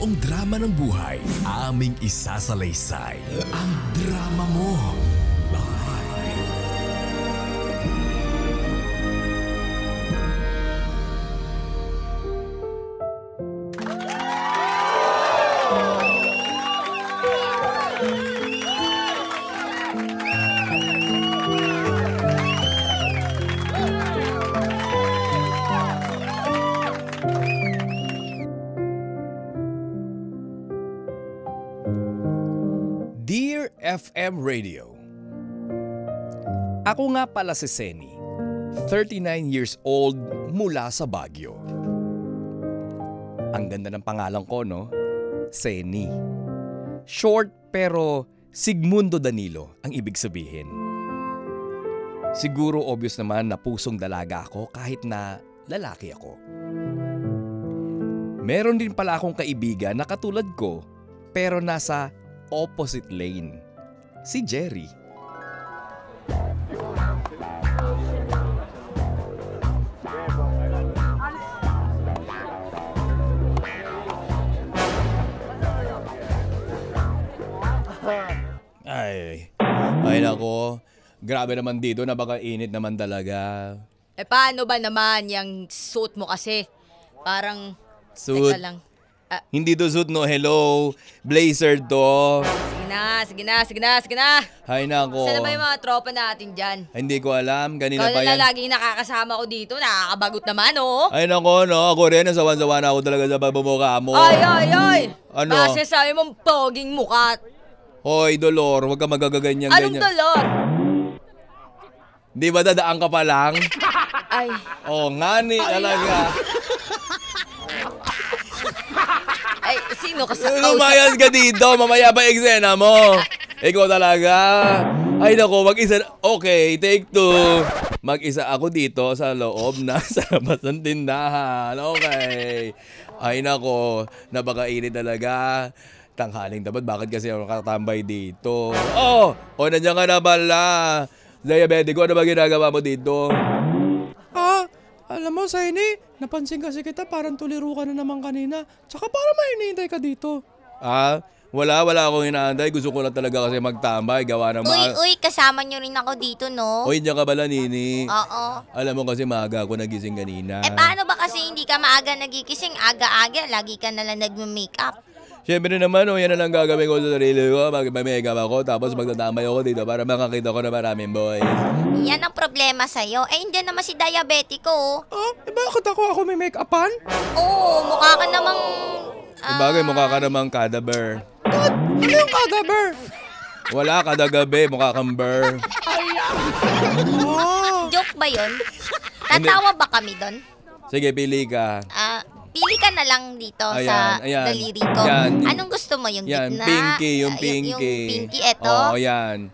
totoong drama ng buhay, aming isasalaysay ang drama mo live. Dear FM Radio, ako nga pala si Seni, 39 years old mula sa Baguio. Ang ganda ng pangalan ko, no? Seni. Short pero Sigmundo Danilo ang ibig sabihin. Siguro obvious naman na pusong dalaga ako kahit na lalaki ako. Meron din pala akong kaibigan na katulad ko pero nasa opposite lane. Si Jerry. Ay nako. Grabe naman dito, napakainit naman talaga. Paano ba naman yung suit mo kasi? Parang, Suit? teka lang. Hindi to suit, no. Hello. Blazer to. Sige na. Hay nako. Saan na ba yung mga tropa natin dyan? Hindi ko alam. Kanina Ikaw pa na yan. laging nakakasama ko dito. Nakakabagot naman, oh. Ay nako, no. Ako rin. Nasawan-sawa na ako talaga sa pagmumukha mo. Ay. Ano? Kasi sabi mong poging mukha. Hoy, Dolor. Huwag ka magaganyan. Anong dolor? Di ba dadaan ka pa lang? Ay. Oh, ngani talaga. Ay, sino ka sa Lumayas ka dito. Mamaya pa eksena mo. Ikaw talaga. Ay nako, mag-isa. Okay, take two. Mag-isa ako dito sa loob na sa labas ng tindahan. Okay. Ay nako, napakainit talaga. Tanghaling dapat, bakit kasi ako katambay dito? Nandiyan ka na pala. Diabetico, ano ba ginagawa mo dito? Alam mo, Saini, napansin kasi kita parang tuliro ka na naman kanina. Tsaka parang may hinihintay ka dito. Wala akong inaantay. Gusto ko lang talaga kasi magtambay. Gawa ng Uy, kasama nyo rin ako dito, no? Uy, diyan ka pala, Nini. Oo. Alam mo kasi maaga ako nagising kanina. Paano ba kasi hindi ka maaga nagigising? Aga-aga, lagi ka nalang nagme-makeup. Siyempre naman, yan na lang gagawin ko sa sarili ko. Mag-makeup ako, tapos magtatambay ako dito para makakita ko na maraming boys. Yan ang problema sa'yo. Hindi naman si diabetico. Bakit ako may make-upan? Oo, mukha ka namang... Bagay, mukha ka namang cadaver. Ano yung cadaver? Wala, kadagabi, mukha kang burr. Joke ba yun? Tatawa ba kami doon? Sige, pili ka. Pili ka na lang dito sa daliri ko. Yan. Anong gusto mo? Yung Yan, gitna? pinky, yung Yung pinky. pinky, eto? Oo, yan.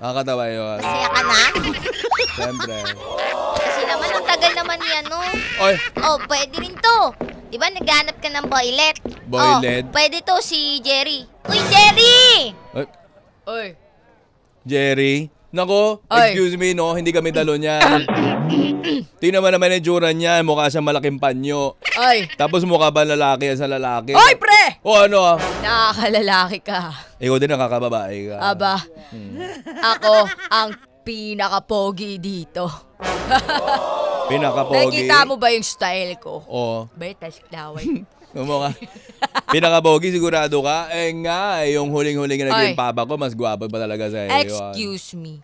Nakakatawa yun. Masaya ka na? Siyempre. Kasi naman, ang tagal naman yan, no? Oy, Pwede rin to. Di ba naghanap ka ng boylet? Boylet? Pwede to si Jerry. Uy, Jerry! Oy. Jerry? Nako, Oy. excuse me, no? Hindi kami dalo niyan. Tingnan mo naman yung tsura niya. Mukha siyang malaking panyo. Ay. Tapos mukha ba lalaki yan sa lalaki? Oy, pre! Ano? Nakakalalaki ka. Ikaw din nakakababae ka. Aba, ako ang pinaka-pogi dito. Pinaka-pogi. Nakikita mo ba yung style ko? Oo. Betas laway. Mukha. Pinaka-pogi, sigurado ka? Yung huling-huling na naging papa ko, mas gwapo pa talaga sa iyo. Excuse me.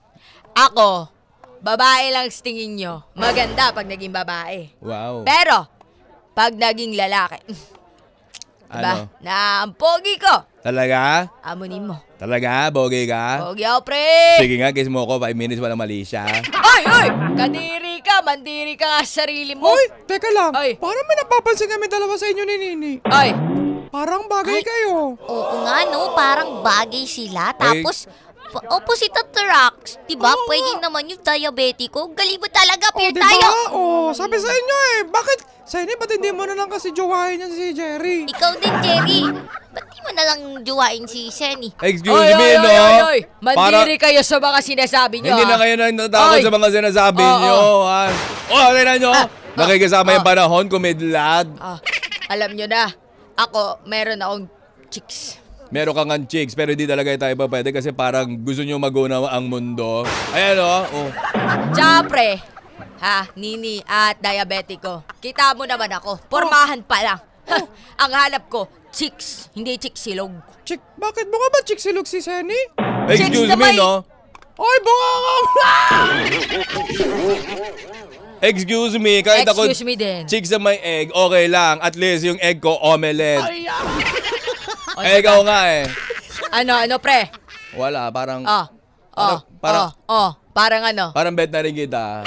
Ako, babae lang sa tingin nyo. Maganda pag naging babae. Wow. Pero, pag naging lalaki, diba? Na ang pogi ko. Talaga? Amunin mo. Talaga? Pogi ka? Pogi ako, pre! Sige nga, kiss mo ko. 5 minutes, walang mali siya. Oy! Kadiri ka! Mandiri ka nga sa sarili mo. Hoy, teka lang. Ay. Parang may napapansin kami dalawa sa inyo ni Nini. Ay! Parang bagay kayo. Oo nga, no? Parang bagay sila. Tapos, opposite attracts. Diba? Pwede naman yung diabetico. Galing mo talaga, pair Diba? tayo. Sabi sa inyo Bakit? Saini, ba't hindi mo na lang kasi jowain yan si Jerry? Ikaw din, Jerry. Ba't di mo na lang jowain si Seni? Excuse me, no? Oy! Mandiri kayo sa mga sinasabi nyo. Hindi na kayo natatakot sa mga sinasabi nyo. Tingnan nyo. Nakikisama yung panahon, kumidlad. Alam nyo na, Ako, meron akong chicks. Meron kang ang chicks pero hindi talaga tayo pa pwede kasi parang gusto nyo magunawa ang mundo. Ayan o. Oh. Tsaka pre, nini at diabetiko. Kita mo naman ako, pormahan pa lang. Ang hanap ko, chicks, hindi chicks-silog. Chick, bakit bunga ba chick silog si Senny? Excuse na me, may- no? Ay, bunga nga! Excuse me, kahit ako Excuse me din. chicks na may egg, okay lang. At least yung egg ko, omelette. O, Eh, ikaw nga eh. Ano pre? Wala, parang... Parang ano? Parang bet na rin kita.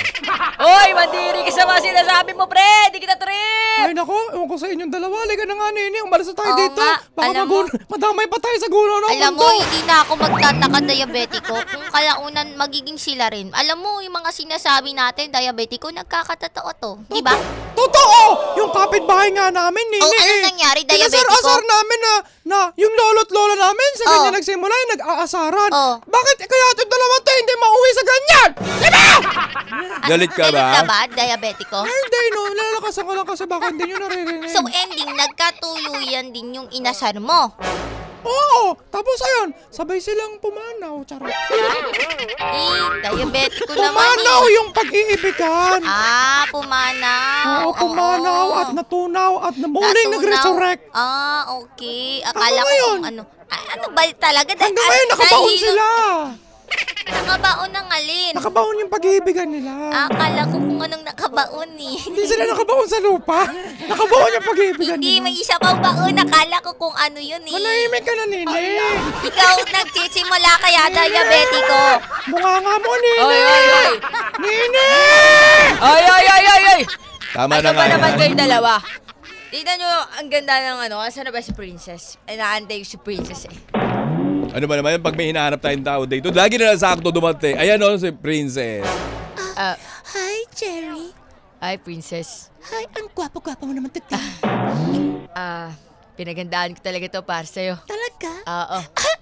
Uy, mandiri ka sa mga sinasabi mo, pre! Di kita trip! Ay, nako, ewan ko sa inyong dalawa. Liga na nga, Nini. Umalis na tayo Oo dito. nga, Baka alam mo- madamay pa tayo sa gulo ng Alam mundo. mo, hindi na ako magtataka diabetiko kung kalaunan magiging sila rin. Alam mo, yung mga sinasabi natin, diabetiko, nagkakatotoo to. Di ba? Totoo! Yung kapitbahay nga namin, Nini. Oh, ano nangyari, diabetiko? Pinasar-asar namin na yung lolo't lola namin sa Oh. ganyan nagsimula yung nag-aasaran. Oh. Bakit kaya itong dalawa to hindi mauwi sa ganyan? Diba? Galit ka ba? Galit ka ba, diabetiko? Ay, hindi, no. Lalakasan ko lang kasi baka hindi nyo naririnig. So, ending, nagkatuluyan din yung inasar mo. Oo! Tapos ayun, sabay silang pumanaw. Charot. Diabetiko naman Pumanaw eh. yung pag-iibigan. Pumanaw. Oo, pumanaw at natunaw at muling nag-resurrect. Okay. Akala ko ngayon? kung ano. Ano ba talaga? Hanggang ngayon, nakabaon sila. Nakabaon ng alin? Nakabaon yung pag-iibigan nila. Akala ko kung anong nakabaon eh. Hindi sila nakabaon sa lupa. Nakabaon yung pag-iibigan Hindi, nila. may isa pang baon. Akala ko kung ano yun eh. Manahimik ka na, Nini. Ikaw nagsisimula kaya diabetiko. Mukha nga mo, Nini. Oy! Nini! Ay! Tama Ano na ba nga naman yan. kayong dalawa? Tignan nyo, ang ganda ng ano. Asan na ba si Princess? Inaantay ko si Princess eh. Ano ba naman yan? Pag may hinahanap tayong tao dito, lagi na lang sakto dumating. Ayan o, si Princess. Hi, Jerry. Ay, Princess. Hi, ang gwapo-gwapo mo naman today. Pinagandaan ko talaga to para sa'yo. Talaga? Oo.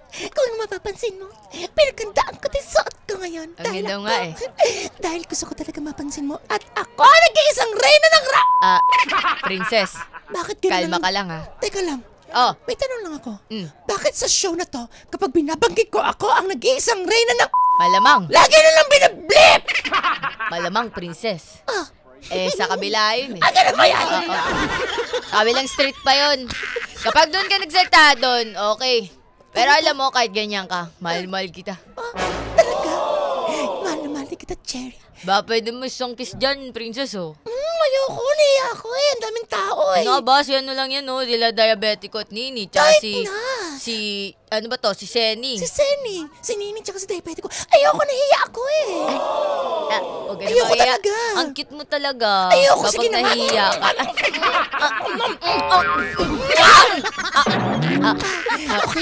Kung mapapansin mo, pinagandaan ko din suot ko ngayon. Ang ganda nga eh. Dahil gusto ko talaga mapansin mo at ako nag-iisang reyna ng rap! Princess, Bakit gano'n? kalma ka lang ha. Teka lang. Oh, May tanong lang ako. Mm. Bakit sa show na to, kapag binabanggit ko ako ang nag-iisang reyna ng... malamang. Lagi na lang binablip! Malamang, Princess. Ah, Sa kabila yun eh. ganun ba yan? Oo. Kabilang street pa yun. Kapag doon ka nagsalta doon, okay. Pero alam mo, kahit ganyan ka, mahal-mahal kita. Talaga? Mahal na mahal din kita, Jerry. Ba, pwede mo isang kiss dyan, Princess, oh. Ayoko, niya ako eh. Ang daming tao eh. Ano ba, si ano lang yan, oh. Dila diabetico at Nini. Tsaka Kahit na. ano ba to, si Senny. Si Senny, si Nini, tsaka si Diabetic ko. Ayoko, nahiya ako eh. Huwag ka na Ayoko mahiya. talaga. Ang cute mo talaga. Ayoko, kapag sige naman. nahihiya ka.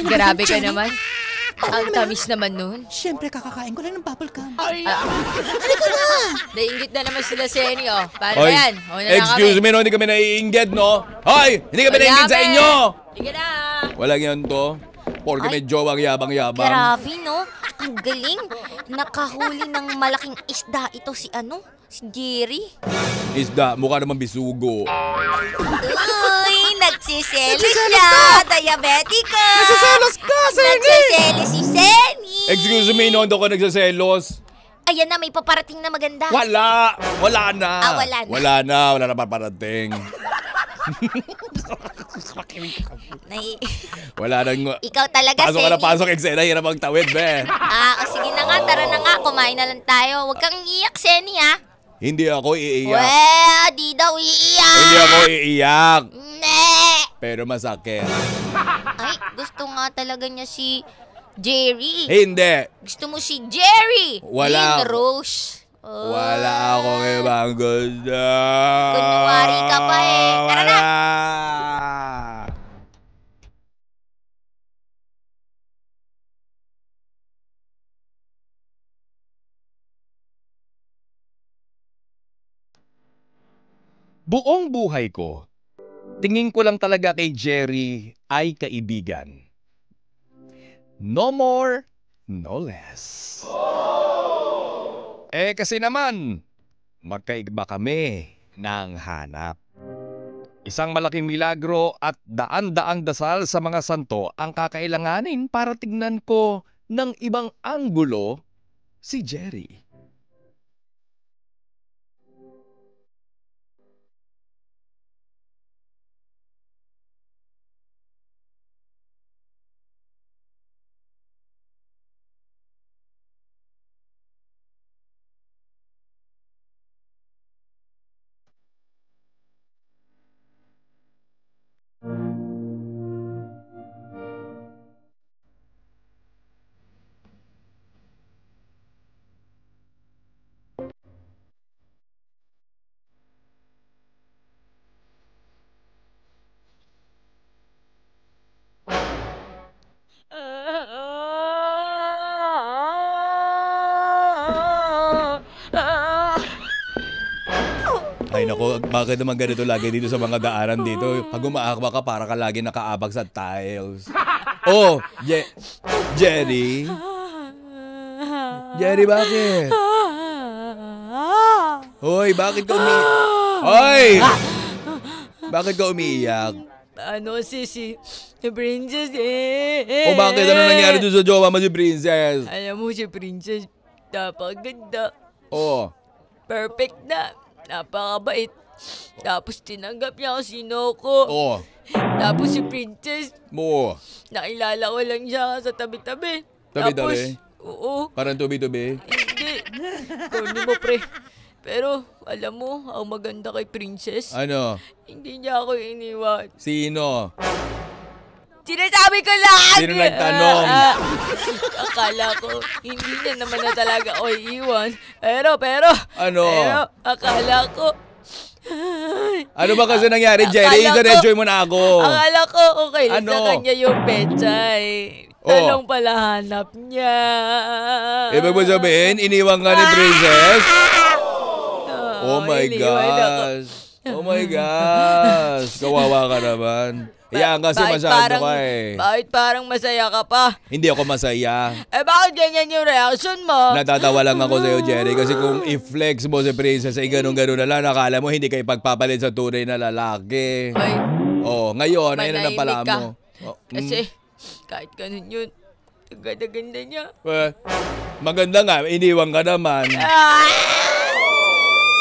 Grabe ka Jenny. naman. Ang tamis naman nun. Siyempre, kakakain ko lang ng bubble gum. Nainggit na naman sila Senny, oh. Paano ba yan? O, na lang Excuse kami. me, no, hindi kami naiinggit, no? Hoy! Hindi kami naiinggit sa Yabe! inyo! Sige na. Walang yan to. Porke may jowang yabang-yabang. Grabe, no? Ang galing. Nakahuli ng malaking isda ito si si Jerry. Isda, mukha naman bisugo. Uy, nagsiselos siya, diabetiko. Nagsiselos ka, Senny! Nagsiselos si Senny. Excuse me, no, doon ko nagsaselos. Ayan na, may paparating na maganda. Wala! Wala na! Wala na. Wala na paparating. Wala nang... Ikaw talaga, Pasok ka na Senny. pasok, eksena, hirap ang tawid, be. Sige na nga, tara na nga, kumain na lang tayo. Huwag kang iiyak, Senny, ha? Hindi ako iiyak. Di daw iiyak. Hindi ako iiyak. Ne. Pero masakit. Ay, gusto nga talaga niya si Jerry. Hindi. Gusto mo si Jerry. Wala. Lynn Rose. Wala akong ibang gusto. Kunwari ka pa eh. Tara na. Wala. Buong buhay ko, tingin ko lang talaga kay Jerry ay kaibigan. No more, no less. Kasi naman, magkaiba kami ng hanap. Isang malaking milagro at daan-daang dasal sa mga santo ang kakailanganin para tignan ko ng ibang anggulo si Jerry. Ay nako, bakit naman ganito lagi dito sa mga daanan dito? Pag umaakba ka, para ka lagi nakaabag sa tiles. Oh, Jerry? Jerry, bakit? Hoy, bakit ka Hoy! Bakit ka umiiyak? Ano si Princess eh. O bakit? Ano nangyari doon sa jowa mo si Princess? Alam mo si Princess, napakaganda. Oh, Perfect na. Napakabait. Tapos tinanggap niya kung sino ko. oh, Tapos si Princess, mo. nakilala ko lang siya sa tabi-tabi. Tabi-tabi? Tapos, oo. Parang tubi-tubi. Hindi. Kundi mo, pre. Pero, alam mo, ang maganda kay Princess, Ano? hindi niya ako iniwan. Sino? Sinasabi ko lang! Sino nagtanong? Akala ko, hindi niya naman na talaga ako iiwan. Pero, Ano? Pero, akala ko, Ano ba kasi nangyari, Jerry? Akala ko- Diretsoy mo na ako. akala ko okay lang Ano? sa kanya yung pechay. Oh. Talong pala hanap niya. Ibig mo sabihin, iniwan ka ni Princess? Oh my iniwan ako. gosh. Oh my gosh. Kawawa ka naman. Yan kasi masyado ka eh. Bakit parang masaya ka pa? Hindi ako masaya. Eh bakit ganyan yung reaction mo? Natatawa lang ako sa'yo, Jerry, kasi kung i-flex mo si Princess ay ganun-ganun na lang, nakala mo hindi kayo pagpapalit sa tunay na lalaki. Ay, Oh, ngayon, ayun na napala manahimik ka. mo. Oh, Kasi kahit ganun yun, ang ganda-ganda niya. maganda nga, iniwan ka naman. Ah!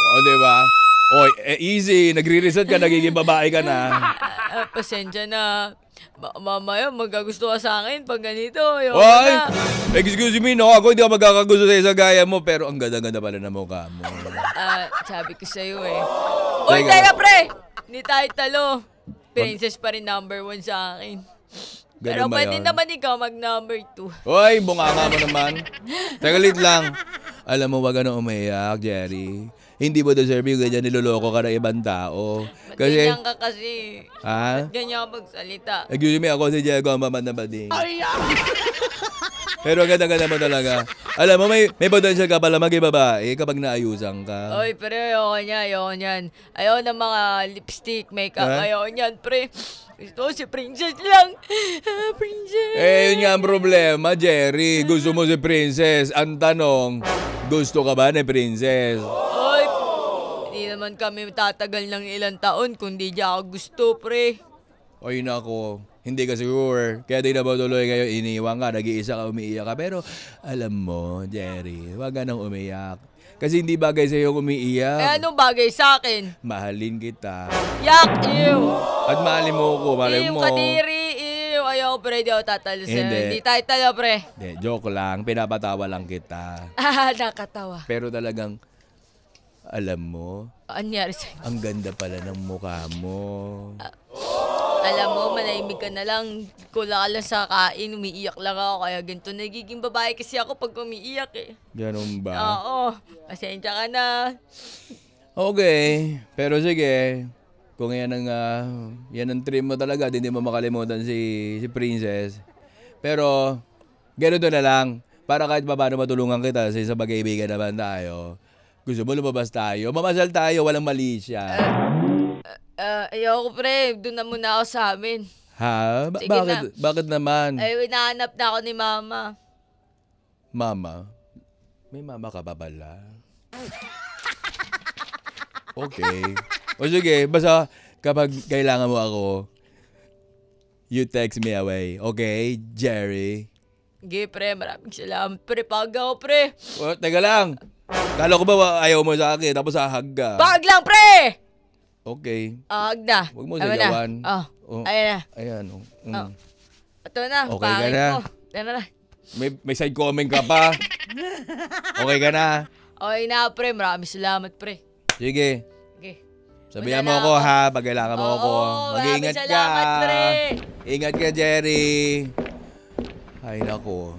O, di ba? Oy, easy. Nagre-reset ka, nagiging babae ka na. Pasensya na. Mamaya magkagusto ka sa akin pag ganito. Ayoko Oy! na. Excuse me, no? Ako hindi ako magkakagusto sa'yo sa gaya mo, pero ang ganda-ganda pala ng mukha mo. Sabi ko sa'yo eh. Uy, Teka. teka pre! Hindi tayo talo. Princess pa rin number 1 sa akin. Pero Ganun ba pwede yun? naman ikaw mag number 2. Oy, bunganga mo naman. Teka, lit lang. Alam mo, wag ka na umiyak, Jerry. Hindi mo deserve yung ganyan, niloloko ka ng ibang tao. Kasi, Ganyan ka kasi. ha? Ganyan ka magsalita. Excuse me, ako si Diego, ang mamanabading. Pero ang ganda-ganda mo talaga. Alam mo, may potential ka pala maging babae kapag naayusan ka. Oy, pre, ayoko niyan. Ayoko ng mga lipstick, makeup. Ha? Ayoko niyan, pre. Gusto ko si Princess lang. Princess. Yun nga ang problema, Jerry. Gusto mo si Princess. Ang tanong, gusto ka ba ni Princess? Oy, hindi naman kami tatagal ng ilang taon kung di niya ako gusto, pre. Oy, nako. Hindi ka sure. Kaya di na ba tuloy kayo iniwan ka, nag-iisa ka, umiiyak ka. Pero alam mo, Jerry, wag ka nang umiyak. Kasi hindi bagay sa'yo Eh, umiiyak. anong bagay sa akin? Mahalin kita. Yak, ew. At mahalin mo ko, malay Ew, mo. kadiri, ew. Ayoko, pre, di ako tatalo sa'yo. Hindi. Hindi tayo talo, pre. Hindi, joke lang. Pinapatawa lang kita. Nakatawa. Pero talagang, alam mo, Anyari sa'yo? ang ganda pala ng mukha mo. Alam mo, manahimik ka na lang. Kula ka lang sa kain, umiiyak lang ako. Kaya ganito, nagiging babae kasi ako pag umiiyak eh. Ganun ba? Oo, pasensya ka na. Okay. Pero sige. Kung yan ang trim mo talaga, hindi mo makalimutan si Princess. Pero, ganito na lang. Para kahit paano matulungan kita sa pag-ibigan naman tayo. Gusto mo lumabas tayo? Mamasal tayo, walang mali siya. Ayoko pre, doon na muna ako sa amin. Ha? Sige Bakit? na. Bakit naman? Ay, hinahanap na ako ni mama. Mama? May mama ka pa pala? Okay. O sige, basta kapag kailangan mo ako, you text me away. Okay, Jerry? Sige, pre. Maraming salamat, pre. Pag ako, pre. Oh, teka lang. Kala ko ba ayaw mo sa akin tapos ahag ka? Pag lang, pre! Okay. Ahag na. Huwag mo Tama sigawan. na. Oh. Ayan na. Ayan. Oh. Oh. Ito na. Okay ka pangit na? mo. Tara na. May side comment ka pa? Okay ka na? Okay na, pre. Maraming salamat, pre. Sige. Okay. Sabihan Wala mo na ako ako. ha, pag kailangan mo Oo, ako. Mag-iingat maraming ka. salamat, pre. Ingat ka, Jerry. Ay, nako.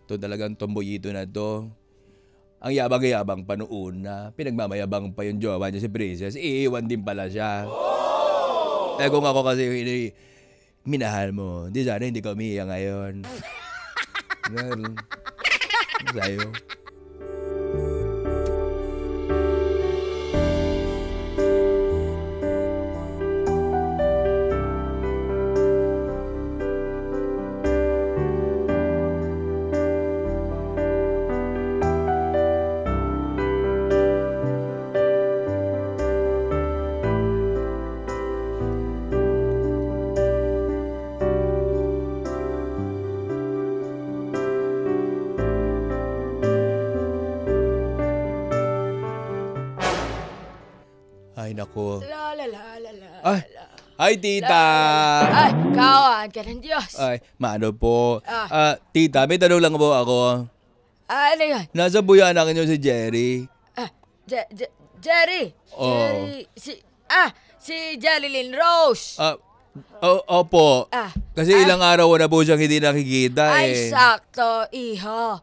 Ito talagang tomboyito na to. Ang yabang-yabang pa noon na pinagmamayabang pa yung jowa niya si Princess. Iiwan din pala siya. Eh kung ako kasi minahal mo, di sana hindi ka umiiyak ngayon. Girl, sa'yo. Ay, nako. La la la la la. Ay, ay, tita. Ay, kawan ka ng Diyos. Ay, maano po. Ah. Tita, may tanong lang po ako. Ano yun? Nasa buyanan niyo si Jerry. Ah, Jerry. Oh. Jerry. Si Jerry Lynn Rose. Opo. Ah. Kasi ilang araw na po siyang hindi nakikita Ay, sakto, iho.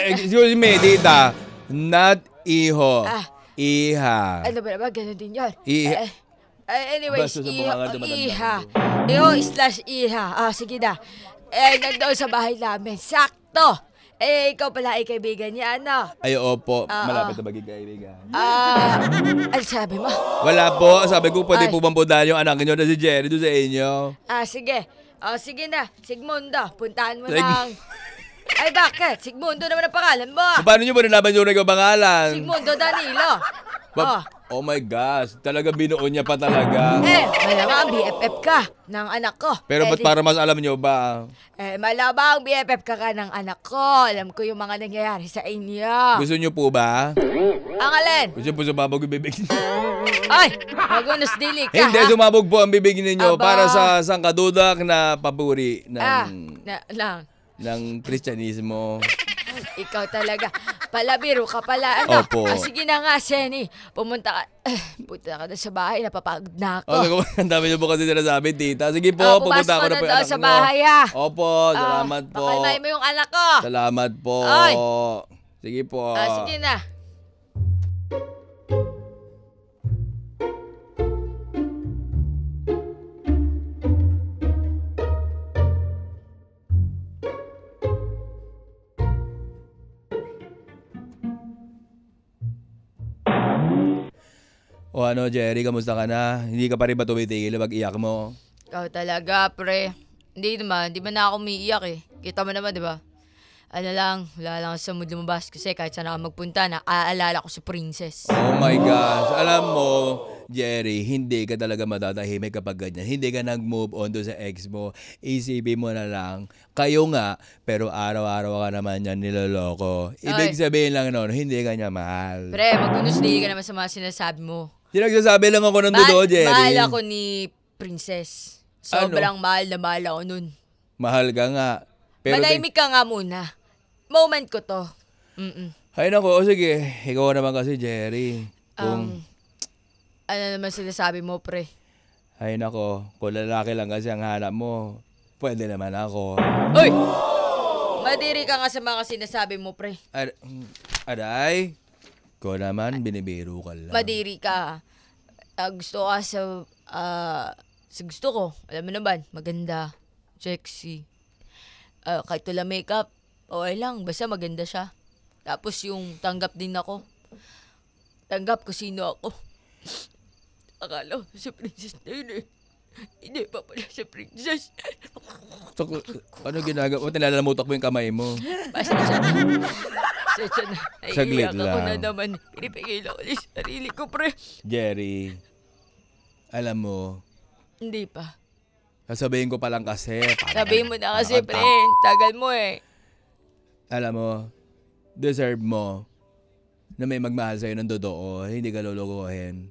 Excuse me, tita. Not iho. Ah. Iha. Ano ba naman? Ganun din yun. Iha. Anyways, Basta sa mga nga dumatanda iha. ko. Iho/iha. Sige na. Nandoon sa bahay namin. Sakto. Ikaw pala ay kaibigan niya, ano? Ay, opo. Oo. Malapit na maging kaibigan. Ano sabi mo? Wala po. Sabi ko, pwede Ay. po bang puntahan yung anak niyo na si Jerry doon sa inyo? Sige. Sige na. Sigmundo, puntahan mo Sig- lang. Ay, bakit? Sigmundo naman ang pangalan mo. Paano niyo ba nalaman yung pangalan? Sigmundo Danilo. Oh my gosh. Talaga binuo niya pa talaga. Malamang BFF ka ng anak ko. Pero ba't para mas alam niyo ba? Malamang BFF ka ng anak ko. Alam ko yung mga nangyayari sa inyo. Gusto niyo po ba? Ang alin? Gusto niyo po sumabog yung bibig niyo? Ay, magunos dili ka, Hindi, ha? sumabog po ang bibig ninyo Aba. para sa sangkadudak na papuri Lang. ng Kristyanismo. Ikaw talaga. Palabiro ka pala, ano? Opo. Sige na nga, Senny. Punta ka na sa bahay. Napapagod na ako. Oh, ang dami niyo po kasi sinasabi, tita. Sige po, pupunta Pumasok ako na na po yung daw anak sa niyo. bahay, ha? Opo, salamat po. Pakalmay mo yung anak ko. Salamat po. Ay. Sige po. Sige na. O ano, Jerry, kamusta ka na? Hindi ka pa rin ba tumitigil mag-iyak mo? Ikaw talaga, pre. Hindi naman. Di ba na ako umiiyak eh. Kita mo naman, di ba? Ano lang, wala lang sa mood lumabas kasi kahit saan ako magpunta, naaalala ko si Princess. Oh my gosh. Alam mo, Jerry, hindi ka talaga matatahimik kapag ganyan. Hindi ka nag-move on doon sa ex mo. Isipin mo na lang, kayo nga, pero araw-araw ka naman yan niloloko. Ibig sabihin lang noon, hindi ka niya mahal. Pre, magunos dili ka naman sa mga sinasabi mo. Nagsasabi lang ako ng totoo, Jerry. Mahal ako ni Princess. Sobrang mahal na mahal ako nun. Mahal ka nga. Pero Manahimik ka nga muna. Moment ko to. Ay nako, sige. Ikaw naman kasi, Jerry. Kung... Ano naman sinasabi mo, pre? Ay nako, kung lalaki lang kasi ang hanap mo, pwede naman ako. Uy! Madiri ka nga sa mga sinasabi mo, pre. Aray? Ko naman, binibiro ka lang. Madiri ka. Gusto ka sa gusto ko. Alam mo naman, maganda, sexy. Kahit wala makeup, okay lang. Basta maganda siya. Tapos yung tanggap din ako. Tanggap ko sino ako. Akala ko si Princess na yun eh. Hindi pa pala si Princess. Ano ginagawa mo? Tinalalamutak mo yung kamay mo. Basta siya na. Saglit Naiiyak ako lang. na naman. Pinipigil ako sa sarili ko, pre. Jerry, Alam mo, Hindi pa. sasabihin ko pa lang kasi. Sabihin mo na kasi, pre. Tagal mo eh. Alam mo, deserve mo na may magmahal sa'yo ng totoo, hindi ka lulukuhin.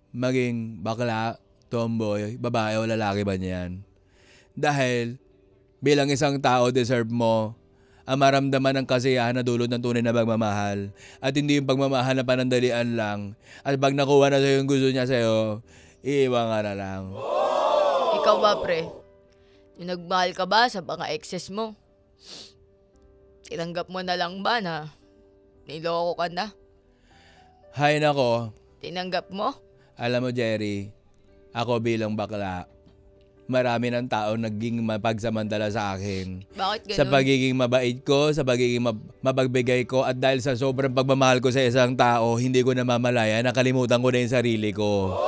Maging bakla, tomboy, babae o lalaki ba niyan. Dahil bilang isang tao, deserve mo ang maramdaman ng kasiyahan na dulot ng tunay na pagmamahal. At hindi yung pagmamahal na panandalian lang. At pag nakuha na sa'yo yung gusto niya sa'yo, iiwan ka na lang. Ikaw ba, pre? Yung nagmahal ka ba sa mga exes mo? Tinanggap mo na lang ba na niloko ka na? Hay nako, Tinanggap mo? alam mo Jerry, ako bilang bakla, marami ng tao naging mapagsamantala sa akin. Bakit ganun? Sa pagiging mabait ko, sa pagiging mapagbigay ko, at dahil sa sobrang pagmamahal ko sa isang tao, hindi ko namamalaya, nakalimutan ko na yung sarili ko.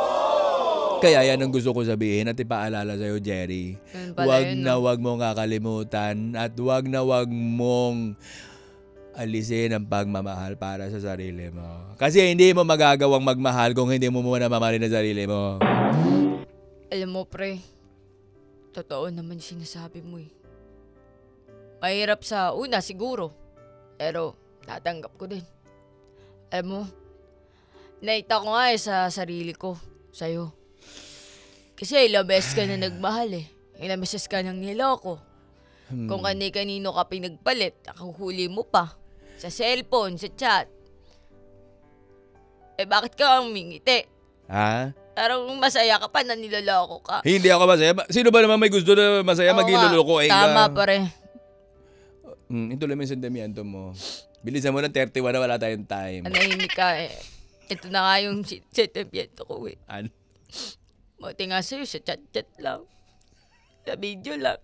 Kaya yan ang gusto ko sabihin at ipaalala sa'yo, Jerry. Ganun pala Huwag yun, na no? huwag mong kakalimutan at huwag na huwag mong alisin ang pagmamahal para sa sarili mo. Kasi hindi mo magagawang magmahal kung hindi mo muna mamahalin ang sarili mo. Alam mo, pre, totoo naman yung sinasabi mo eh. Mahirap sa una siguro, pero tatanggap ko din. Alam mo, naita ko nga sa sarili ko, sa'yo. Kasi ilang beses ka na nagmahal eh. Ilang beses ka nang niloko. Kung kanino ka pinagpalit, nakuhuli mo pa. Sa cellphone, sa chat. Eh bakit ka umingiti? Ha? Parang masaya ka pa na niloloko ka. Hindi ako masaya. Sino ba naman may gusto na masaya Oo nga, magiluluko? tama pare. Ituloy mo yung sentimiento mo. Bilisan mo ng 31 na wala tayong time. Anahimik ka eh. Ito na nga yung sentimiento ko eh. Ano? Buti nga sa'yo, sa chat-chat lang. Sa video lang.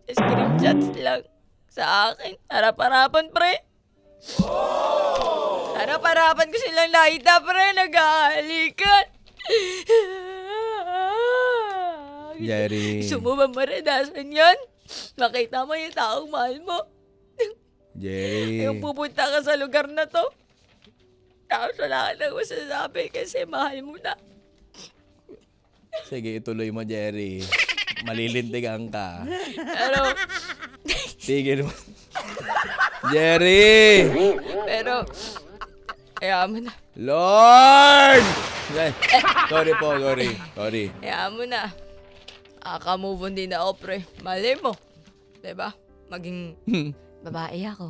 Sa screenshots lang. Sa akin, harap-harapan pre. Harap-harapan ko silang nakita pre, nag-aalikan. Jerry. Gusto mo ba maranasan yan? Makita mo yung taong mahal mo. Jerry. Yung pupunta ka sa lugar na to. Tapos wala ka nang masasabi kasi mahal mo na. Sige, ituloy mo, Jerry. Malilintigan ka. Pero, Tigil mo. Jerry! pero, kaya mo na. Lord! Sorry po, sorry. Kaya mo na. Aka-move on din ako, pre. Mali mo. Diba? Maging babae ako.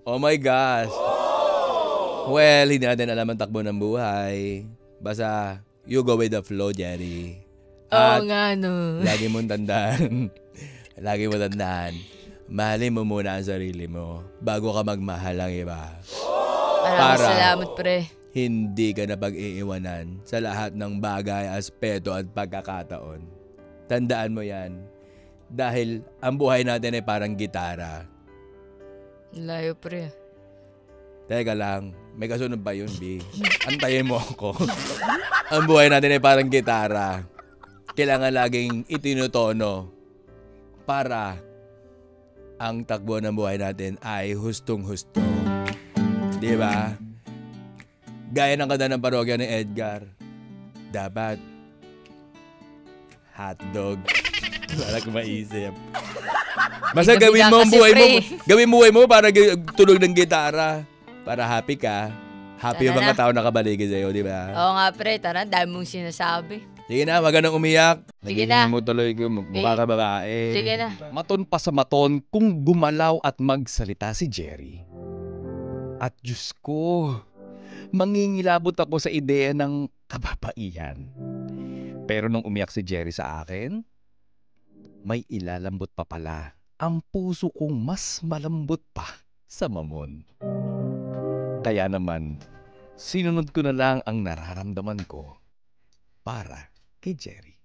Oh my gosh. Well, hindi natin alam ang takbo ng buhay. Basta, you go with the flow, Jerry. Oo nga, no. Lagi mong tandaan. Mahalin mo muna ang sarili mo bago ka magmahal ang iba. Maraming salamat, pre. Hindi ka na pag-iiwanan sa lahat ng bagay, aspeto at pagkakataon. Tandaan mo yan. Dahil ang buhay natin ay parang gitara. Layo, pre. Teka lang, may kasunod pa yun, B. Antayin mo ako. Ang buhay natin ay parang gitara. Kailangan laging itinutono para ang takbo ng buhay natin ay hustong-husto. Di ba? Gaya ng kanta ng parokya ni Edgar, dapat hotdog. Wala ko maisip. Basta Hindi ka gawin mo ang kasi, buhay mo. pre. Gawin mo buhay mo para tunog ng gitara. Para happy ka. Happy yung Tara mga tao nakabaligid sa'yo, di ba? Oo nga, pre. Tara, dami mong sinasabi. Sige na, wag ka nang umiyak. Sige na. Mo tuloy ko, mukha ka babae. Sige na. Maton pa sa maton kung gumalaw at magsalita si Jerry. At Diyos ko, mangingilabot ako sa ideya ng kababaihan. Pero nung umiyak si Jerry sa akin, may ilalambot pa pala ang puso kong mas malambot pa sa mamon. Kaya naman, sinunod ko na lang ang nararamdaman ko para kay Jerry.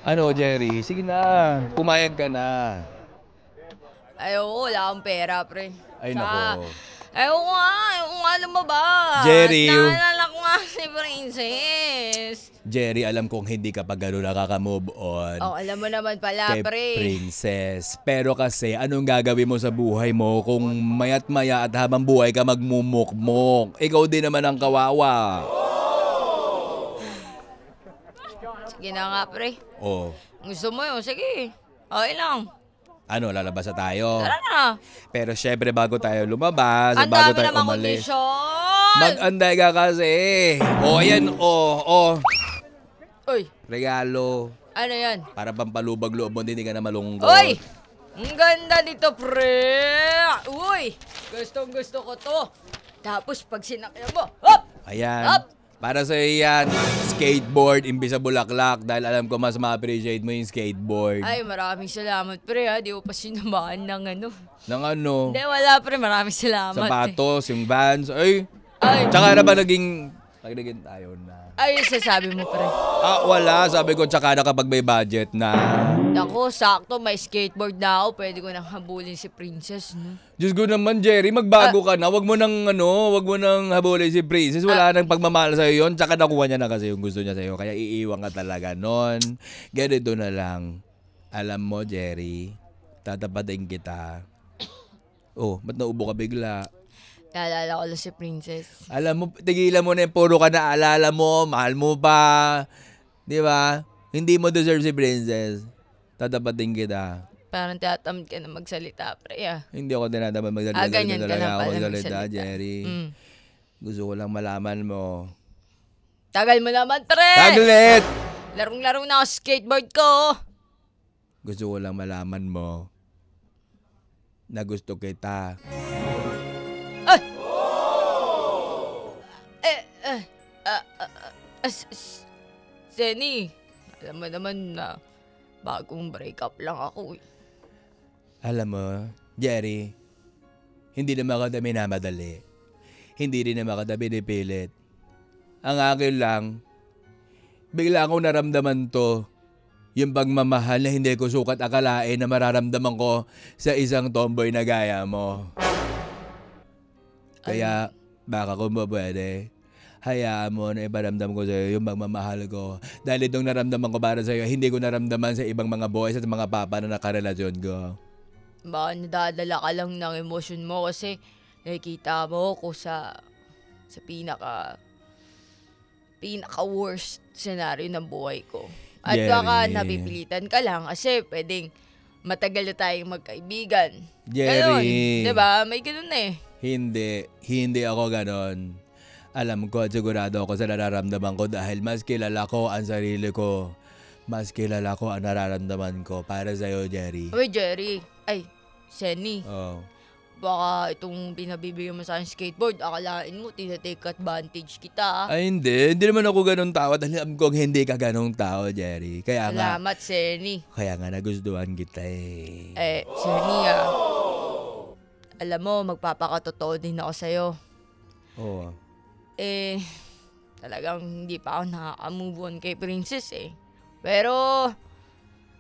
Ano, Jerry? Sige na. Pumayag ka na. Ayoko, wala akong pera, pre. Ay, Tsaka, nako. ayoko nga lumabas. Jerry, Naalala ko nga si Princess. Jerry, alam kong hindi ka pa gano'n nakaka-move on Oh, alam mo naman pala, kay pre. Princess. Pero kasi, anong gagawin mo sa buhay mo kung mayat maya at habang buhay ka magmumukmok? Ikaw din naman ang kawawa. Sige na nga, pre. Oh, Gusto mo yun? Sige. Okay lang. ano, lalabas na tayo? Tara na. Pero syempre, bago tayo lumabas, Ang bago dami tayo namang umalis, kondisyon. mag-anday ka kasi. Ayan, Uy, regalo. ano yan? Para pampalubag loob mo, hindi ka na malungkot. Uy! Ang ganda dito, pre! Uy! Gustong-gusto ko to. Tapos pag sinakyan mo, hop! Ayan. Up! Para sa yan, skateboard imbis sa bulaklak dahil alam ko mas ma-appreciate mo yung skateboard. Ay, maraming salamat, pre, ha. Di ko pa sinamaan ng ano. Nang ano, Hindi, wala, pre. Maraming salamat. sapatos, yung Vans. Ay, Ay, tsaka na ba naging tayo na? ay, sasabi mo, pre. Wala. Sabi ko, tsaka na kapag may budget na. Naku, sakto, may skateboard na ako. Pwede ko nang habulin si Princess, no? Diyos ko naman, Jerry, magbago ka na. Wag mo nang habulin si Princess. Wala nang pagmamahal sa'yo yun. Tsaka nakuha niya na kasi yung gusto niya sa'yo. Kaya iiwan ka talaga nun. Ganito na lang. Alam mo, Jerry, tatapatin kita. Oh, ba't naubo ka bigla? Naalala ko lang si Princess. Alam mo, tigilan mo na yung puro ka na alala mo, mahal mo pa. Di ba? Hindi mo deserve si Princess. Tatapatin kita. Parang tinatamad ka na magsalita, pre, ah. Hindi ako dinadaman magdadala. Ganyan ka lang pala magsalita, magsalita. Jerry. Mm. Gusto ko lang malaman mo. Tagal mo naman, pre! Taglit! Larong-laro na ako sa skateboard ko. Gusto ko lang malaman mo na gusto kita. Senny, alam mo naman na bagong breakup lang ako, eh. Alam mo, Jerry, hindi naman kita minamadali. Hindi rin naman kita pinipilit. Ang akin lang, bigla akong naramdaman to. Yung pagmamahal na hindi ko sukat akalain na mararamdaman ko sa isang tomboy na gaya mo. Kaya, baka kung pwede, hayaan mo na iparamdam ko sa'yo yung pagmamahal ko. Dahil itong naramdaman ko para sa'yo, hindi ko naramdaman sa ibang mga boys at mga papa na nakarelasyon ko. Baka nadadala ka lang ng emosyon mo kasi nakikita mo ko sa pinaka worst scenario ng buhay ko. At Jerry. baka napipilitan ka lang kasi pwedeng matagal na tayong magkaibigan. Jerry. Ganon, diba? May ganun eh. Hindi ako ganon. Alam ko at sigurado ako sa nararamdaman ko dahil mas kilala ko ang sarili ko. Mas kilala ko ang nararamdaman ko para sa'yo, Jerry. Uy, Jerry. Ay, Senny. Oh. Baka itong pinabibigyan mo sa akin skateboard, akalain mo, tinatake advantage kita. Ay, hindi. Hindi naman ako ganong tao dahil alam ko hindi ka ganong tao, Jerry. Kaya nga Salamat, Senny. nagustuhan kita eh. Senny, alam mo, magpapakatotoo din ako sa'yo. Oo. Talagang hindi pa ako nakaka-move on kay Princess eh. Pero,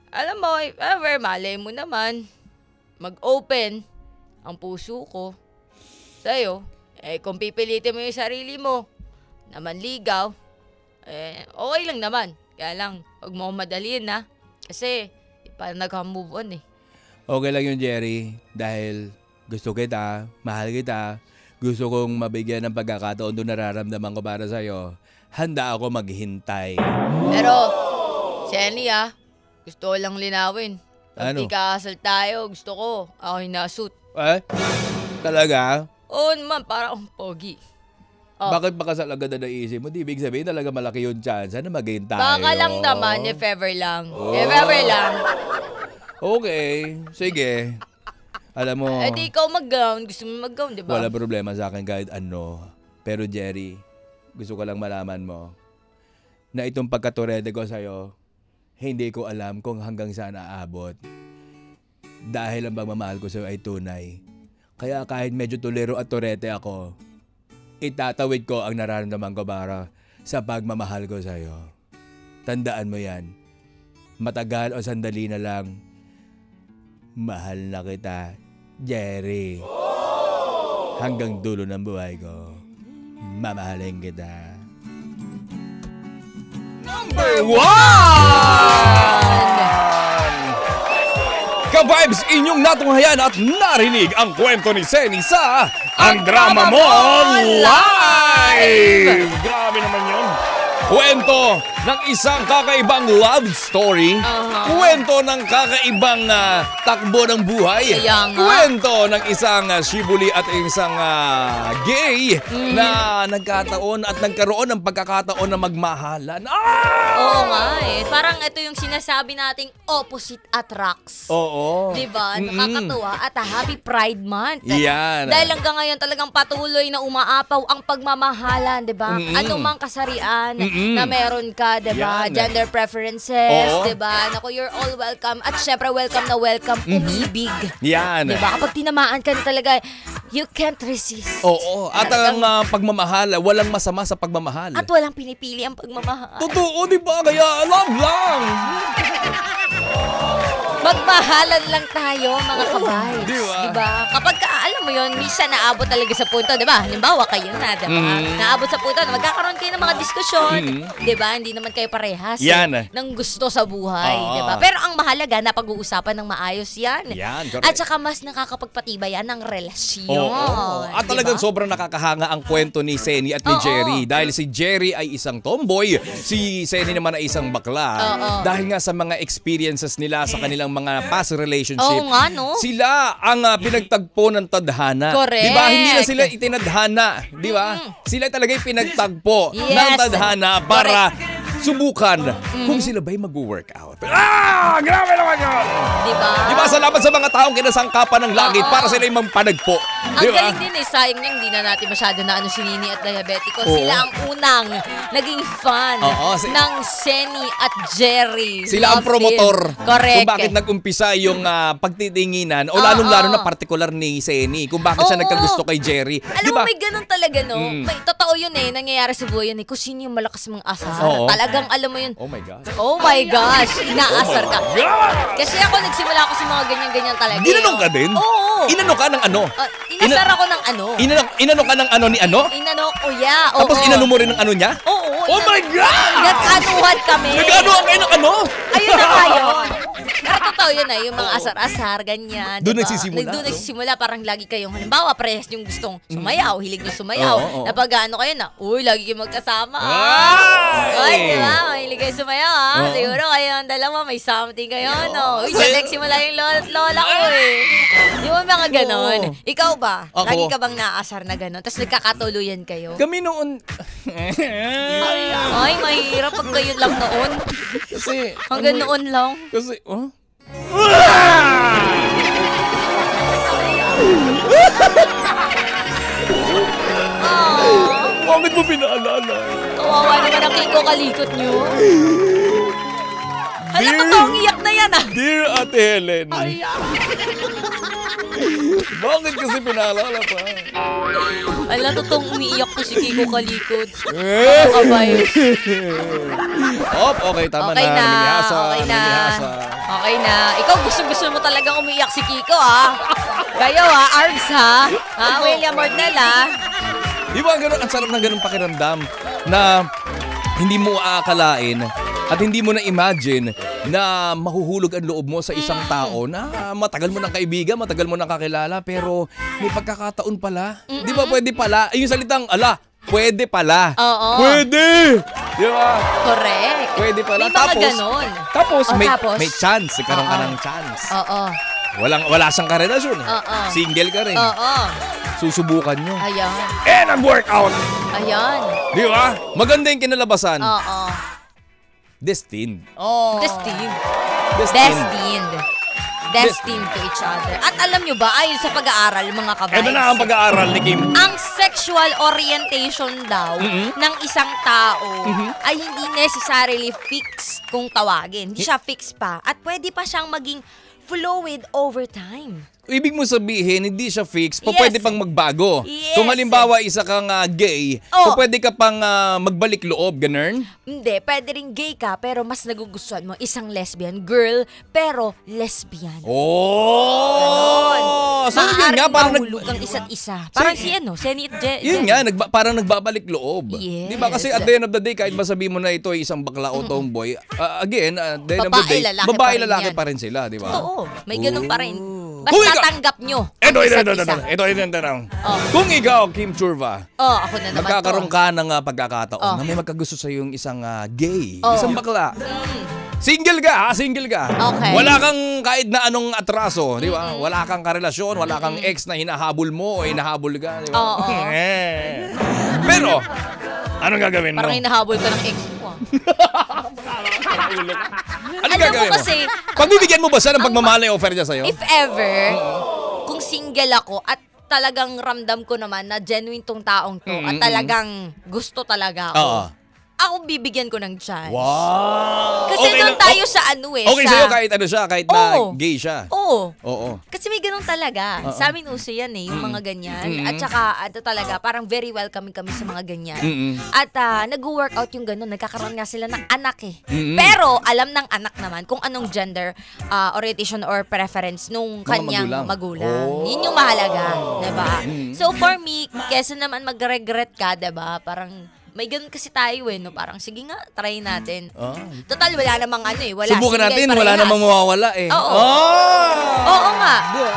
alam mo, if ever, malay mo naman, mag-open ang puso ko sa'yo. Kung pipilitin mo yung sarili mo na manligaw, okay lang naman. Kaya lang, huwag mo madaliin ha. Kasi, parang nag-move on eh. Okay lang yun, Jerry. Dahil gusto kita, mahal kita, gusto kong mabigyan ng pagkakataon doon nararamdaman ko para sa'yo. Handa ako maghintay. Pero, Senny gusto ko lang linawin. Pag Ano? di kakasal tayo, gusto ko, ako yung nasuit. Talaga? Oo naman, parang pogi. Oh. Bakit pakasal agad na naisip mo? Di ibig sabihin talaga malaki yung chance na maghintay tayo. Baka lang naman, if ever lang. If ever lang. Okay, sige. Alam mo, Di ikaw mag-gown. Gusto mo mag-gown, di ba? wala problema sa akin kahit ano. Pero Jerry, gusto ko lang malaman mo na itong pagkaturete ko sa'yo, hindi ko alam kung hanggang saan aabot. Dahil ang pagmamahal ko sa'yo ay tunay. Kaya kahit medyo tulero at turete ako, itatawid ko ang nararamdaman ko para sa pagmamahal ko sa'yo. Tandaan mo yan. matagal o sandali na lang, mahal na kita, Jerry. Hanggang dulo ng buhay ko, mamahalin kita. Number 1! Ka-vibes, inyong natunghayan at narinig ang kwento ni Senny sa Ang Drama Mo Live! Grabe naman yun. Kwento ng isang kakaibang love story. Kwento ng kakaibang takbo ng buhay. Kaya nga. Kwento ng isang shibuli at isang gay na nagkataon at nagkaroon ng pagkakataon na magmahalan. Oo nga eh. Parang ito yung sinasabi nating opposite attracts. Oo. Diba? Nakakatuwa at happy Pride Month. Yan. Dahil hanggang ngayon talagang patuloy na umaapaw ang pagmamahalan, diba? Anumang kasarian na meron ka, diba? Yan. Gender preferences, Oo. diba? Naku, you're all welcome. At syempre, welcome na welcome, umibig. Yan. Diba? Kapag tinamaan ka na talaga, you can't resist. Oo. At ang pagmamahal, walang masama sa pagmamahal. At walang pinipili ang pagmamahal. Totoo, di ba? Kaya love lang. Magmahalan lang tayo, mga kabay. Diba? Diba? Kapag alam mo yun, minsan naabot talaga sa punto, diba? Halimbawa kayo na, diba? Naabot sa punto na magkakaroon kayo ng mga diskusyon. Diba? Hindi naman kayo parehas Yan. ng gusto sa buhay. Oo. Diba? Pero ang mahalaga na pag-uusapan ng maayos yan. Yan, correct. At saka mas nakakapagpatibay yan ng relasyon. Oo. At talagang Diba? sobrang nakakahanga ang kwento ni Senny at ni Oo. Jerry. Dahil si Jerry ay isang tomboy, si Senny naman ay isang bakla. Oo. Dahil nga sa mga experiences nila sa kanilang mga past relationship. Oo nga, no? Sila ang pinagtagpo ng tadhana. Correct. Di ba? Hindi na sila itinadhana. Di ba? Sila talaga yung pinagtagpo Yes. ng tadhana para subukan kung sila ba'y mag-workout. Grabe naman yun! Diba? Di ba? Salamat sa mga taong kinasangkapan ng langit para sila yung mampanagpo. Ang Di ba? galing din eh, sayang lang, di na natin masyado na si Nini at Diabetico. Oo. Sila ang unang naging fan Oo, ng Senny at Jerry. Sila ang Love promotor team. Correct. kung bakit nag-umpisa yung pagtitinginan o lalong-lalo na partikular ni Senny kung bakit siya Oo. nagkagusto kay Jerry. Alam Di mo, ba? may ganun talaga, no? May, totoo yun eh, nangyayari sa buhay yun eh. Kung sino yung malakas mong asar. Oo. Talagang, alam mo yun, Oh my God. oh my gosh, inaasar ka. God! Kasi ako nagsimula ako sa mga ganyan-ganyan talaga. Ginanong ka eh. din? Oo. Inano ka ng ano? Inasar ako ng ano. Inano ka ng ano ni ano? Inano, yeah, oo. Tapos inano mo rin ng ano niya? Oo. Oh my God! Nag-anuhan kami. Nag-ano ang kayo ng ano? Ayun na tayo. Pero totoo yun na, yung mga asar-asar, ganyan. Doon diba? nagsisimula, Doon no? nagsisimula, parang lagi kayong, halimbawa, parehas yung gustong sumayaw, hilig nyo sumayaw. Oo. Napag ano kayo na, uy, lagi kayo magkasama. Ay! Ay, di ba? Mahilig kayo sumayaw, ha? Oo. Siguro kayo ang dalawa, may something kayo, no? Uy, siya nagsimula yung lola at lola ko, eh. Yung mga ganon. Oo. Ikaw ba? Ako. Lagi ka bang naasar na ganon? Tapos nagkakatuluyan kayo? Kami noon... Ay, mahirap pag kayo lang noon. Kasi... Hanggang noon lang. Kasi... Oh? Bakit mo pinaalala? Kawawa naman ang Kiko kalikot nyo. Hala, Dear- totoong iyak na yan ah. Dear Ate Helen. Bakit kasi pinaalala pa? Hala, totoong umiiyak po si Kiko kalikot. Eh? Kabay. Okay, tama Okay na. na, Namimihasa, okay na. namimihasa. Okay na. Ikaw gusto mo talagang umiiyak si Kiko ah. Kayo ah, Arms ha. Ha, William Ordnel ah. Di ba ganun, ang sarap ng ganun pakiramdam na hindi mo aakalain at hindi mo na-imagine na mahuhulog ang loob mo sa isang tao na matagal mo ng kaibigan, matagal mo ng kakilala, pero may pagkakataon pala. Di ba pwede pala? Ay, yung salitang, pwede pala. Oo. Pwede! Di ba? Correct. Pwede pala. May mga ganon. Tapos, Oh, may, tapos? may chance. Nagkaroon ka Oo. ng chance. Oo. Wala siyang karelasyon. Oo. Single ka rin. Oo. Susubukan nyo. Ayan. And nag-workout! Ayan. Di ba? Maganda yung kinalabasan. Oo. Destined. Destined. Destined. Destined to each other. At alam nyo ba, ayon sa pag-aaral, mga kabays, Ito na ang pag-aaral ni Kim. ang sexual orientation daw ng isang tao ay hindi necessarily fixed kung tawagin. Hindi siya fixed pa. At pwede pa siyang maging fluid over time. Ibig mo sabihin, hindi siya fix, Yes. pwede pang magbago. Yes. Kung halimbawa isa kang gay, Oh. pwede ka pang magbalik loob, ganun? Hindi, pwede rin gay ka pero mas nagugustuhan mo isang lesbian girl pero lesbian. Oh! So yun nga, parang mahulog ang isa't isa. Parang si Senny at Yun nga, parang nagbabalik loob. Yes. Di ba? Kasi at the end of the day, kahit ba sabihin mo na ito ay isang bakla o tomboy, again, at the end of the day, Babae, lalaki babae, pa rin lalaki yan. pa rin sila, di ba? Oo, may ganun pa rin. Kung Basta ikaw- tanggap nyo. Ito. Oh. Kung ikaw, Kim Churva, Oh, ako na naman magkakaroon to. ka ng pagkakataon Oh. na may magkagusto sa yung isang gay, Oh. isang bakla. Single ka, ha? Single ka. Okay. Wala kang kahit na anong atraso, di ba? Wala kang karelasyon, wala kang ex na hinahabol mo o hinahabol ka, di ba? Oo. Pero, anong gagawin mo? Parang hinahabol ka ng ex mo. Anong Alam mo gagawin mo? kasi, Pagbibigyan mo ba siya ng pagmamahal na offer niya sa'yo? if ever, kung single ako at talagang ramdam ko naman na genuine tong taong to at talagang gusto talaga ako, Oo. ako bibigyan ko ng chance. Wow! Kasi Okay doon lang. tayo sa ano eh. Okay sa... sa'yo kahit ano siya, kahit na Oo. gay siya. Oo. Oo. Kasi may ganun talaga. Sa amin uso yan eh, yung mga ganyan. At saka, ano talaga, parang very welcoming kami sa mga ganyan. At nag-workout yung ganun. Nagkakaroon nga sila ng anak eh. Pero, alam ng anak naman kung anong gender orientation or preference nung Mga kanyang magulang. magulang. Oh. Yun yung mahalaga. Diba? So, for me, kesa naman mag-regret ka, diba? Parang, may ganun kasi tayo eh, no? Parang, sige nga, try natin. Total, wala namang ano eh. Wala, Subukan single natin, wala parehas. namang mawawala eh. Oo. Oo nga.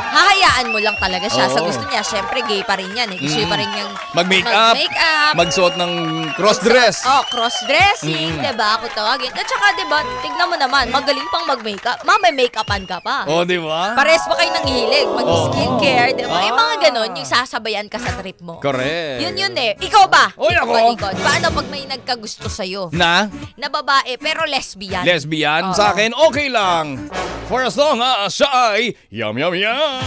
Hahayaan mo lang talaga siya. Sa Oo. gusto niya, syempre gay pa rin yan eh. Gusto niya pa rin niyang Mag-makeup, mag-makeup. magsuot ng cross-dress. Cross-dressing, diba? Ako tawagin. At saka, diba, tignan mo naman, magaling pang mag-makeup. May make-upan ka pa. Oh, di ba? Pares ba kayo nangihilig? Mag-skincare, diba? Yung mga ganon, yung sasabayan ka sa trip mo. Correct. Yun eh. Ikaw ba? Oy, Ikaw ako? ba, Nicole? Paano pag may nagkagusto sa'yo? Na? Na babae, pero lesbian. Lesbian? Oo. Sa akin, okay lang. For as long as siya ay yum yum yum.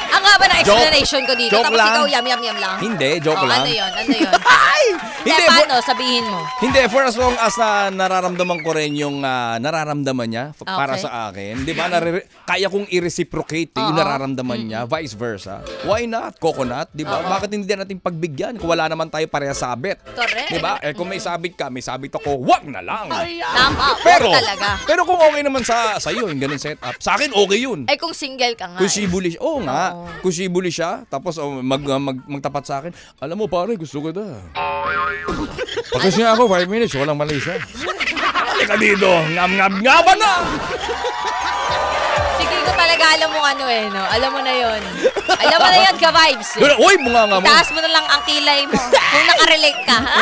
Ang haba ng explanation ko dito. Joke Tapos lang. ikaw, yam lang. Hindi, joke lang. Ano yun? Ano yun? Hindi, Hindi, paano? Sabihin mo. Hindi, for as long as nararamdaman ko rin yung nararamdaman niya para Okay. sa akin. Di ba? Kaya kong i-reciprocate yung Oo. nararamdaman niya, vice versa. Why not? Coconut, di ba? Bakit hindi natin pagbigyan kung wala naman tayo pareha sabit? Correct. Di ba? Kung may sabit ka, may sabit ako, wag na lang. Tama. Pero, Pero, talaga. pero kung okay naman sa iyo yung ganun setup, sa akin okay yun. Ay, kung single ka nga. Kung shibuli siya, oo nga. Oo. Kung shibuli siya, tapos magtapat sa akin, alam mo pare, gusto ko na. Pagkas niya ako, 5 minutes, walang mali siya. Halika dito, ngam-ngam-ngaba na! Sige ko talaga alam mo ano eh, no? Alam mo na yon. Alam mo na yon ka-vibes. Uy, bunga nga mo. Taas mo na lang ang kilay mo. Kung nakarelate ka, ha?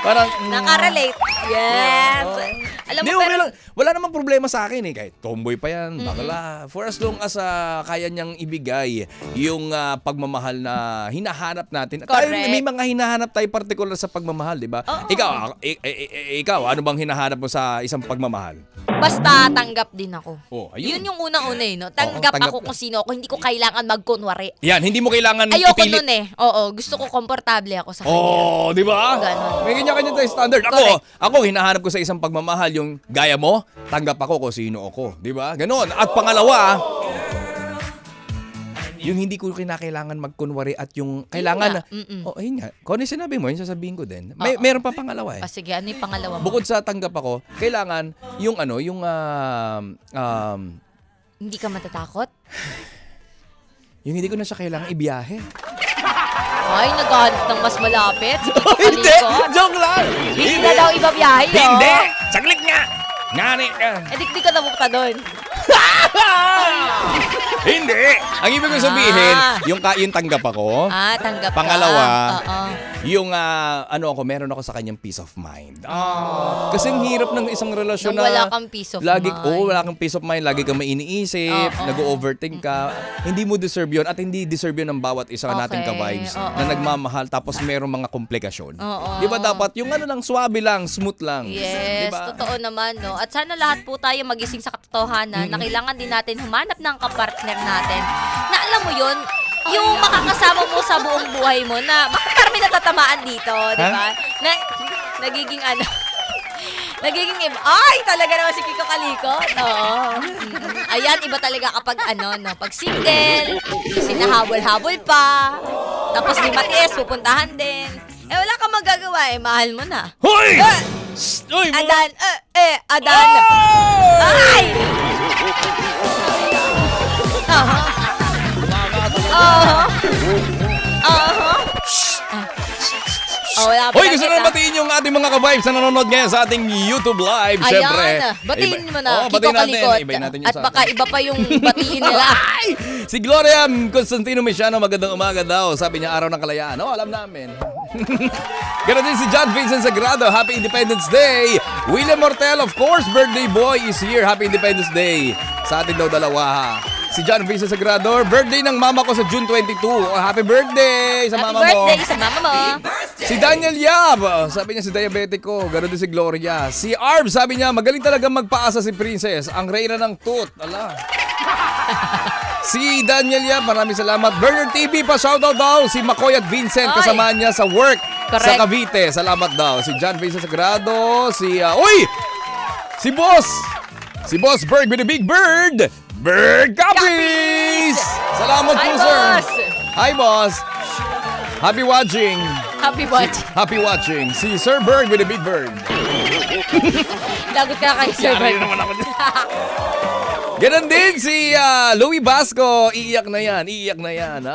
Parang, Nakarelate. Yes. Alam mo, Hindi, okay pero... lang. Wala namang problema sa akin eh. Kahit tomboy pa yan, bakla. For as long as kaya niyang ibigay yung pagmamahal na hinahanap natin. At tayo, Correct. may mga hinahanap tayo particular sa pagmamahal, di ba? Oo. Ikaw, ano bang hinahanap mo sa isang pagmamahal? Basta tanggap din ako. Oh, ayun. Yun yung unang-una eh, no? Tanggap, tanggap ako ka. kung sino ako. Hindi ko kailangan magkunwari. Yan, hindi mo kailangan Ayoko ipilit. nun eh. Oo, gusto ko komportable ako sa kanya. Oh, di ba? Ganon. May kanya-kanya tayo standard. Correct. Ako hinahanap ko sa isang pagmamahal yung gaya mo, tanggap ako kung sino ako, di ba? Ganon. At pangalawa, yung hindi ko kinakailangan magkunwari at yung kailangan nga. Mm-mm. Oh, ayun nga. Kung ano yung sinabi mo, yun sasabihin ko din. Meron pa pangalawa eh. Ah, sige, ano yung pangalawa mo? Bukod sa tanggap ako, kailangan yung Hindi ka matatakot? yung hindi ko na siya kailangan ibiyahe. Ay, naghahanap ng mas malapit. Sige, Hindi! kapalikot. Joke lang! Hindi na daw ibabiyahe, no? Hindi! Saglit nga! Ngani ka! Eh, di ka napunta doon. Hindi! Ang ibig ko sabihin, yung tanggap ako, Tanggap ka. Pangalawa, Oo. yung meron ako sa kanyang peace of mind. Kasi ang hirap ng isang relasyon Nang na wala kang peace of mind. wala kang peace of mind, lagi kang may iniisip, Oo. nag-overthink ka. Hindi mo deserve yun at hindi deserve yun ng bawat isa nating Okay. ka-vibes Oo. na nagmamahal tapos merong mga komplikasyon. Oo. Di ba dapat yung lang, swabe lang, smooth lang. Yes, Diba? totoo naman, no? At sana lahat po tayo magising sa katotohanan na kailangan din natin humanap ng kapartner natin na alam mo yun, yung makakasama mo sa buong buhay mo na parang may natatamaan dito, di ba? Na nagiging ano, Nagiging iba. Ay, talaga naman si Kiko Kalikot. Oo. Ayan, iba talaga kapag pag single, sinahabol-habol pa, tapos di matiis, pupuntahan din. Wala kang magagawa mahal mo na. Hoy! Hoy! Adan, Adan. Ay! Wala pa Hoy, lang gusto kita. na batiin yung ating mga ka-vibes na nanonood ngayon sa ating YouTube Live, syempre. Ayan, batiin mo na, Kiko batiin natin. Kalikot. Ibayin natin yung At sa baka iba pa yung batiin nila. Ay! Si Gloria Constantino Mesiano, magandang umaga daw. Sabi niya, araw ng kalayaan. Alam namin. Ganon din si John Vincent Sagrado, Happy Independence Day. William Mortel, of course, birthday boy is here. Happy Independence Day. Sa atin daw dalawa. Si John Vincent Sagrado, birthday ng mama ko sa June 22. Happy birthday sa mama mo. Happy birthday sa mama mo. Si Daniel Yab, sabi niya si diabetico. Ganon din si Gloria. Si Arb, sabi niya, magaling talaga magpaasa si Princess. Ang reyna ng tooth. Ala. Si Daniel Yab, maraming salamat. Burner TV pa, shoutout daw. Si Makoy at Vincent, Ay. kasama niya sa work Correct. sa Cavite. Salamat daw. Si John Vincent Sagrado, uy! Si Boss! Si Boss Bird with the Big Bird! Bird Copies! Salamat Hi, po, sir. boss! Hi, boss. Happy watching. Happy watch. Happy watching. Si Sir Bird with the Big Bird. Lagot ka kay Sir Yari Bird. naman ako dyan. Ganon din si Louie Basco. Iiyak na yan. Iiyak na yan.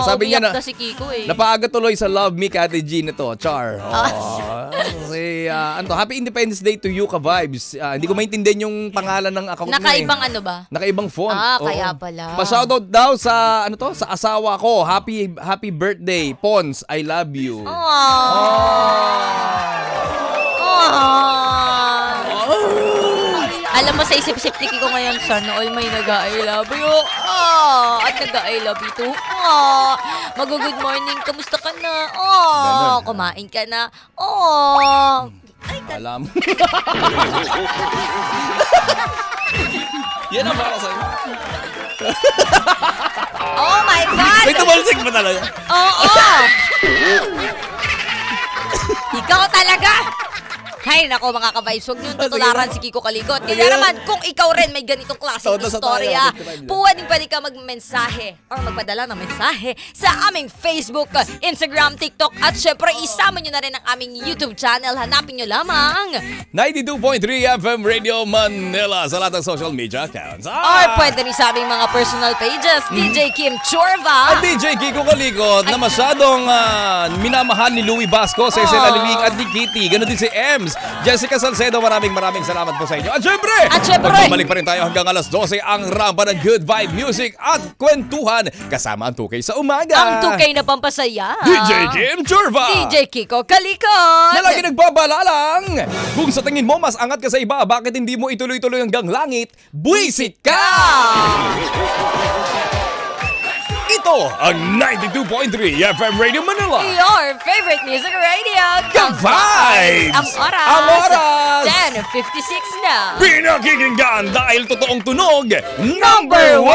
Sabi niya na, umiyak si Kiko napaaga tuloy sa Love Me, Kati G nito. Char. Happy Independence Day to you, ka-vibes. Hindi ko maintindihan yung pangalan ng account mo. Nakaibang ano ba? Nakaibang font. Kaya pala. Pa-shoutout daw sa sa asawa ko. Happy birthday, Pons. I love you. Alam mo, sa isip-isip ni Kiko ngayon, sana all may nag-I love you. At nag-I love you too. Mag-good morning, kamusta ka na? Ganon. Kumain ka na? Alam. Yan ang para sa'yo. Oh my God! May tumalsik pa talaga. Oo! Ikaw talaga! Hay, nako mga ka-vibes, huwag niyong tutularan si Kiko Kalikot. Kaya naman, kung ikaw rin may ganitong klaseng Todo sa istorya, tayo, pwede ka magmensahe or magpadala ng mensahe sa aming Facebook, Instagram, TikTok, at syempre isama niyo na rin ang aming YouTube channel. Hanapin niyo lamang. 92.3 FM Radio Manila sa lahat ng social media accounts. Or pwede rin sa aming mga personal pages, DJ Kim Chorva. At DJ Kiko Kalikot na masyadong minamahal ni Louie Basco, Cecil Aliling at ni Kitty. Ganon din si Ems, Jessica Salcedo, maraming salam po sa inyo. At syempre, magbabalik pa rin tayo hanggang alas 12 ang rampa ng Good Vibe Music at kwentuhan kasama ang 2K sa umaga. Ang 2K na pampasaya. DJ Kim Chorva. DJ Kiko Kalikot. Na lagi nagbabalalang, kung sa tingin mo mas angat ka sa iba, bakit hindi mo ituloy-tuloy hanggang langit? Buisit ka! Ito ang 92.3 FM Radio Manila. Your favorite music radio. Ka-vibes! Ang oras. Ang oras. 10:56 na. Pinakikinggan dahil totoong tunog, number 1!